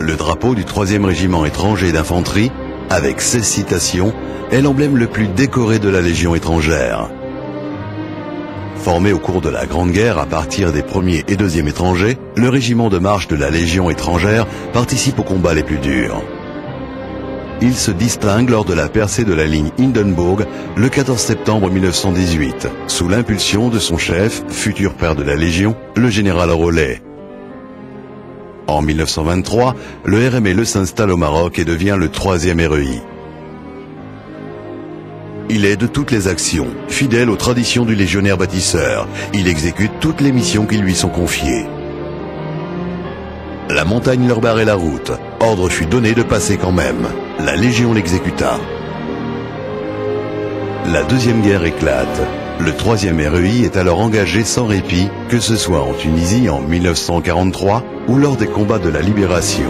Le drapeau du 3e régiment étranger d'infanterie, avec 16 citations, est l'emblème le plus décoré de la Légion étrangère. Formé au cours de la Grande Guerre à partir des 1er et 2e étrangers, le régiment de marche de la Légion étrangère participe aux combats les plus durs. Il se distingue lors de la percée de la ligne Hindenburg le 14 septembre 1918, sous l'impulsion de son chef, futur père de la Légion, le général Rollet. En 1923, le RMLE s'installe au Maroc et devient le 3e REI. Il est de toutes les actions, fidèle aux traditions du légionnaire bâtisseur. Il exécute toutes les missions qui lui sont confiées. La montagne leur barrait la route. Ordre fut donné de passer quand même. La Légion l'exécuta. La Deuxième Guerre éclate. Le 3e REI est alors engagé sans répit, que ce soit en Tunisie en 1943 ou lors des combats de la Libération.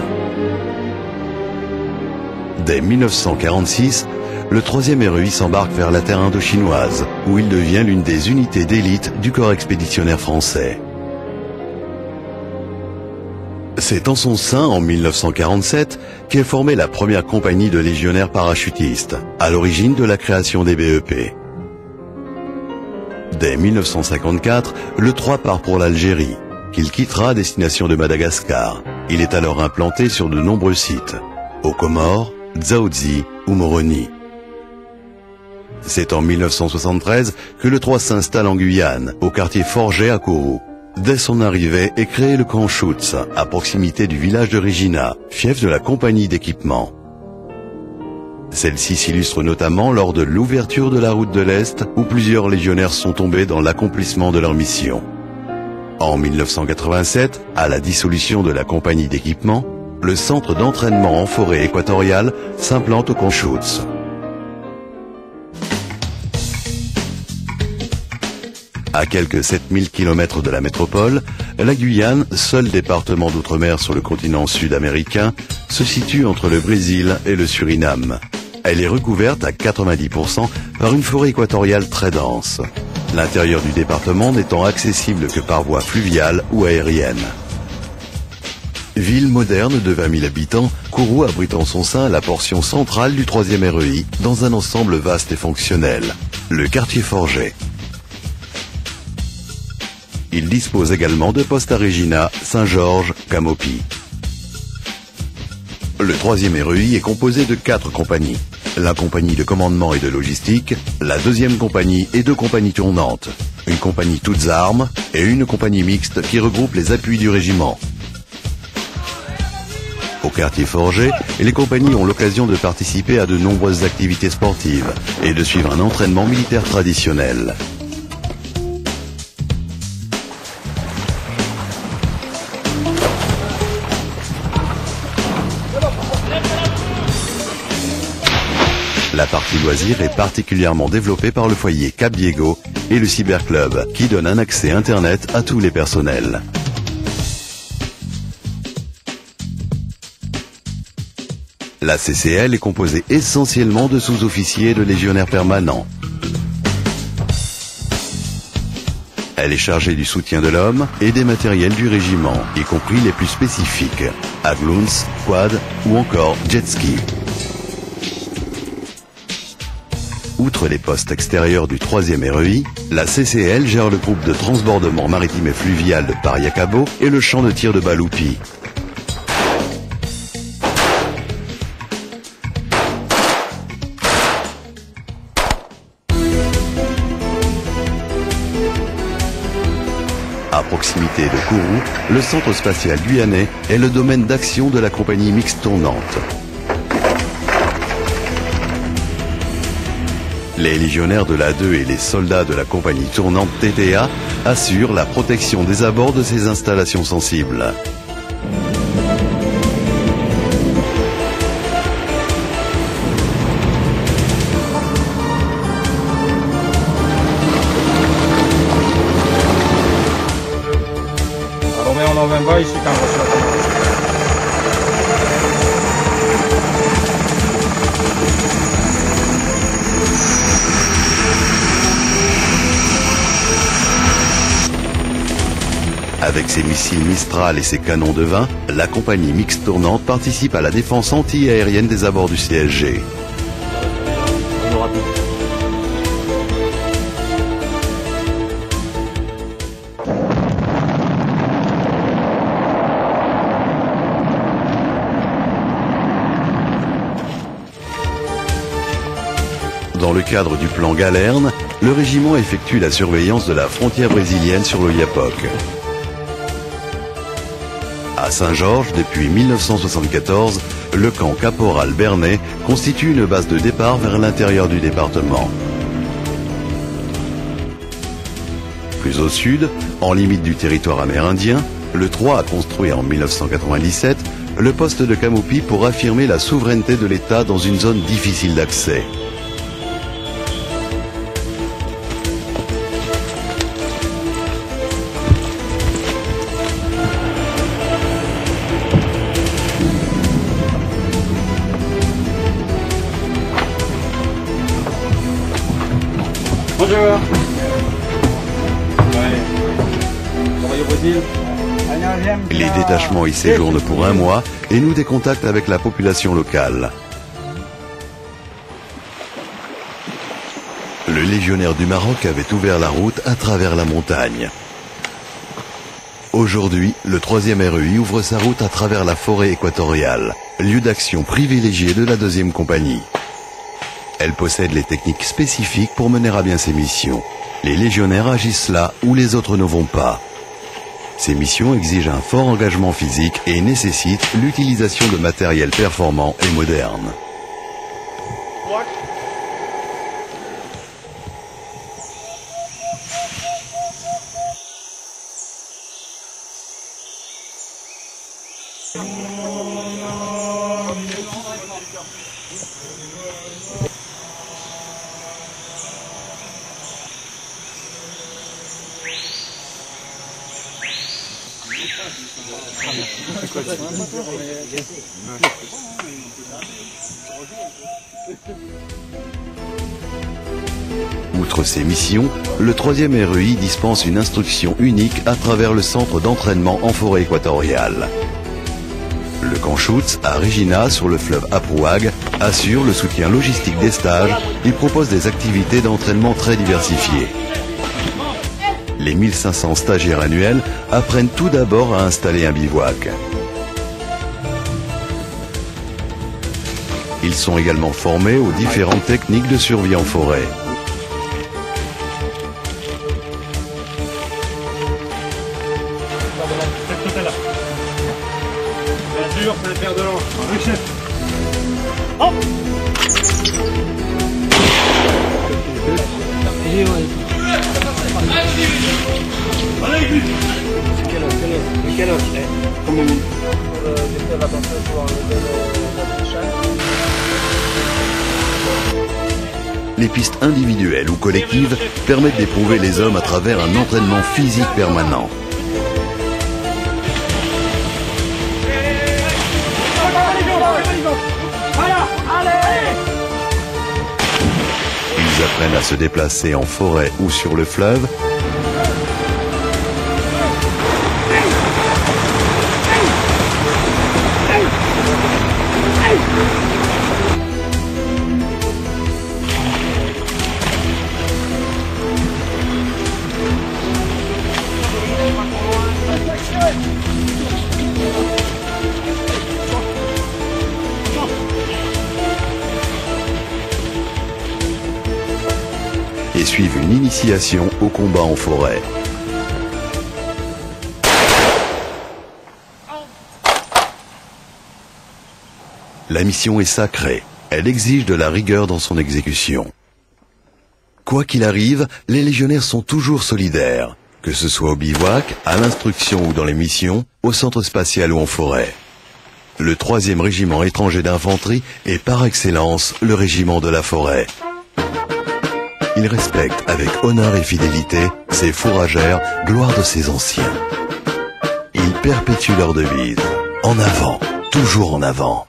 Dès 1946, le 3e REI s'embarque vers la terre indo-chinoise, où il devient l'une des unités d'élite du corps expéditionnaire français. C'est en son sein, en 1947, qu'est formée la première compagnie de légionnaires parachutistes, à l'origine de la création des BEP. Dès 1954, le 3 part pour l'Algérie, qu'il quittera à destination de Madagascar. Il est alors implanté sur de nombreux sites, aux Comores, Dzaoudzi ou Moroni. C'est en 1973 que le 3 s'installe en Guyane, au quartier Forget à Kourou. Dès son arrivée est créé le camp Schutz, à proximité du village de Regina, fief de la compagnie d'équipement. Celle-ci s'illustre notamment lors de l'ouverture de la route de l'Est, où plusieurs légionnaires sont tombés dans l'accomplissement de leur mission. En 1987, à la dissolution de la compagnie d'équipement, le centre d'entraînement en forêt équatoriale s'implante au camp Schutz. À quelques 7000 km de la métropole, la Guyane, seul département d'outre-mer sur le continent sud-américain, se situe entre le Brésil et le Suriname. Elle est recouverte à 90% par une forêt équatoriale très dense. L'intérieur du département n'étant accessible que par voie fluviale ou aérienne. Ville moderne de 20 000 habitants, Kourou abrite en son sein la portion centrale du 3e REI dans un ensemble vaste et fonctionnel, le quartier Forget. Il dispose également de postes à Regina, Saint-Georges, Camopi. Le 3e REI est composé de 4 compagnies. La compagnie de commandement et de logistique, la 2e compagnie et 2 compagnies tournantes, une compagnie toutes armes et une compagnie mixte qui regroupe les appuis du régiment. Au quartier Forget, les compagnies ont l'occasion de participer à de nombreuses activités sportives et de suivre un entraînement militaire traditionnel. La partie loisirs est particulièrement développée par le foyer Cap Diego et le cyberclub, qui donne un accès Internet à tous les personnels. La CCL est composée essentiellement de sous-officiers et de légionnaires permanents. Elle est chargée du soutien de l'homme et des matériels du régiment, y compris les plus spécifiques, Agloons, quad ou encore jet ski. Outre les postes extérieurs du 3e REI, la CCL gère le groupe de transbordement maritime et fluvial de Pariacabo et le champ de tir de Baloupi. À proximité de Kourou, le centre spatial guyanais est le domaine d'action de la compagnie mixte tournante. Les légionnaires de l'A2 et les soldats de la compagnie tournante TTA assurent la protection des abords de ces installations sensibles. Romeo November ici Avec ses missiles Mistral et ses canons de vin, la compagnie mixte tournante participe à la défense anti-aérienne des abords du CSG. Dans le cadre du plan Galerne, le régiment effectue la surveillance de la frontière brésilienne sur l'Oyapock. À Saint-Georges, depuis 1974, le camp Caporal Bernet constitue une base de départ vers l'intérieur du département. Plus au sud, en limite du territoire amérindien, le 3 a construit en 1997 le poste de Camopi pour affirmer la souveraineté de l'État dans une zone difficile d'accès. Bonjour. Les détachements y séjournent pour un mois et nouent des contacts avec la population locale. Le légionnaire du Maroc avait ouvert la route à travers la montagne. Aujourd'hui, le 3e REI ouvre sa route à travers la forêt équatoriale, lieu d'action privilégié de la 2e compagnie. Elle possède les techniques spécifiques pour mener à bien ses missions. Les légionnaires agissent là où les autres ne vont pas. Ces missions exigent un fort engagement physique et nécessitent l'utilisation de matériel performant et moderne. Outre ces missions, le 3e REI dispense une instruction unique à travers le centre d'entraînement en forêt équatoriale. Le camp Schutz à Regina, sur le fleuve Aprouag, assure le soutien logistique des stages et propose des activités d'entraînement très diversifiées. Les 1500 stagiaires annuels apprennent tout d'abord à installer un bivouac. Ils sont également formés aux différentes techniques de survie en forêt. Les pistes individuelles ou collectives permettent d'éprouver les hommes à travers un entraînement physique permanent. Ils apprennent à se déplacer en forêt ou sur le fleuve, et suivent une initiation au combat en forêt. La mission est sacrée, elle exige de la rigueur dans son exécution. Quoi qu'il arrive, les légionnaires sont toujours solidaires, que ce soit au bivouac, à l'instruction ou dans les missions, au centre spatial ou en forêt. Le 3e régiment étranger d'infanterie est par excellence le régiment de la forêt. Il respecte avec honneur et fidélité ses fourragères, gloire de ses anciens. Il perpétue leur devise. En avant, toujours en avant.